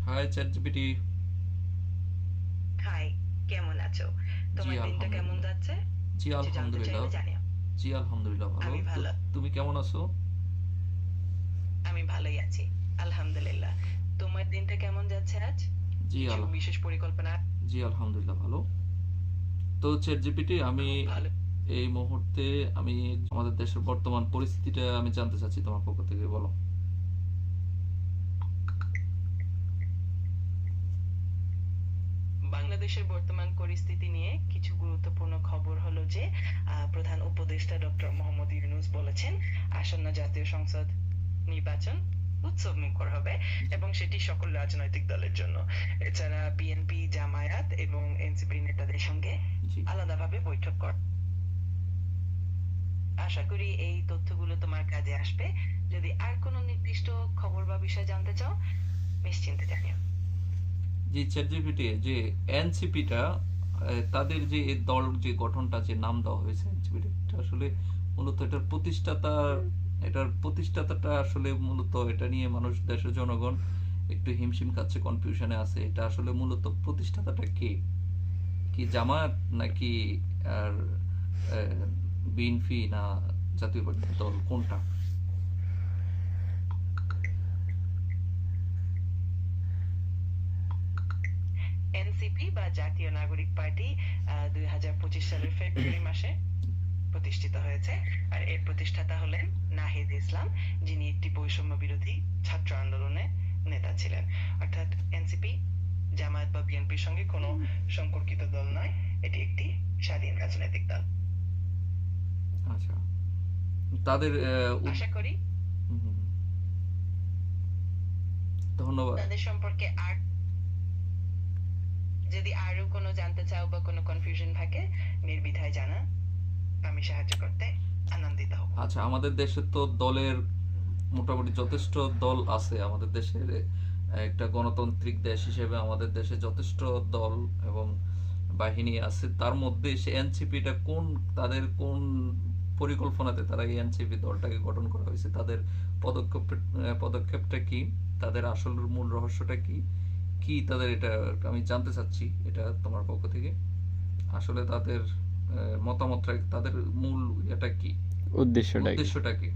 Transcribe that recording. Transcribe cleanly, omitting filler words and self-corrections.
High chat GPT. High, কেমন আছো? জি তোমার দিনটা কেমন আলহামদুলিল্লাহ। যাচ্ছে? জি কিছু জানতে আলহামদুলিল্লাহ। চাইলে জানিও। জি আলহামদুলিল্লাহ ভালো। আমি তো ভালো। তুমি কেমন আছো? আমি ভালোই আছি। আলহামদুলিল্লাহ। তোমার দিনটা কেমন যাচ্ছে আজ? জি কিছু আল বিশেষ পরিকল্পনা? জি আলহামদুলিল্লাহ ভালো। তো চ্যাট জিপিটি, আমি খুব ভালো। এই মুহূর্তে আমি আমাদের দেশের বর্তমান পরিস্থিতিটা আমি জানতে চাচ্ছি তোমার পক্ষ থেকে, বলো। বাংলাদেশের বর্তমান পরিস্থিতি নিয়ে কিছু গুরুত্বপূর্ণ খবর হলো যে প্রধান উপদেষ্টা ডক্টর মোহাম্মদ ইউনূস বলেছেন আসন্ন জাতীয় সংসদ নির্বাচন উৎসব মুখর হবে জি। এবং সেটি সকল রাজনৈতিক দলের জন্য। এছাড়া বিএনপি, জামায়াত এবং এনসিপি নেতাদের সঙ্গে জি। আলাদাভাবে বৈঠক কর। আশা করি এই তথ্যগুলো তোমার কাজে আসবে। যদি আর কোনো নির্দিষ্ট খবর বা বিষয় জানতে চাও, নিশ্চিন্তে জানিও। জি চ্যাট জিপিটি, যে এনসিপিটা, তাদের যে এই দল যে গঠনটা, যে নাম দেওয়া হয়েছে এনসিপিটা, আসলে মূলত এটার প্রতিষ্ঠাতাটা আসলে মূলত এটা নিয়ে মানুষ, দেশের জনগণ একটু হিমশিম খাচ্ছে, কনফিউশনে আছে। এটা আসলে মূলত প্রতিষ্ঠাতাটা কে? কি জামায়াত নাকি আর বিএনপি, না জাতীয় পার্টি দল, কোনটা? এনসিপি বা জাতীয় নাগরিক পার্টি 2025 সালের ফেব্রুয়ারি মাসে প্রতিষ্ঠিত হয়েছে। আর এর প্রতিষ্ঠাতা হলেন নাহিদ ইসলাম, যিনি একটি বৈষম্য বিরোধী ছাত্র আন্দোলনের নেতা ছিলেন। অর্থাৎ এনসিপি জামায়াত বা বিএনপির সঙ্গে কোনো সম্পর্কিত দল নয়, এটি একটি স্বাধীন রাজনৈতিক দল। আচ্ছা। তাদের আশা করি হুম, হুম, হুম। ধন্যবাদ। তাদের সম্পর্কে আর যদি আরো কোনো জানতে চাও বা কোনো কনফিউশন থাকে, নির্দ্বিধায় জানা, আমি সাহায্য করতে আনন্দিত হব। আচ্ছা, আমাদের দেশে তো দলের মোটামুটি যথেষ্ট দল আছে। আমাদের দেশের একটা গণতান্ত্রিক দেশ হিসেবে আমাদের দেশে যথেষ্ট দল এবং বাহিনী আছে। তার মধ্যে সে এনসিপিটা তাদের কোন পরিকল্পনাতে তারা এই এনসিপি দলটাকে গঠন করা হয়েছে? তাদের পদক্ষেপটা কি? তাদের আসল মূল রহস্যটা কি? কি তাদের এটা, আমি জানতে চাচ্ছি এটা তোমার পক্ষ থেকে। আসলে তাদের মতামতটা, তাদের মূল এটা কি, উদ্দেশ্যটা কি? উদ্দেশ্যটা কি?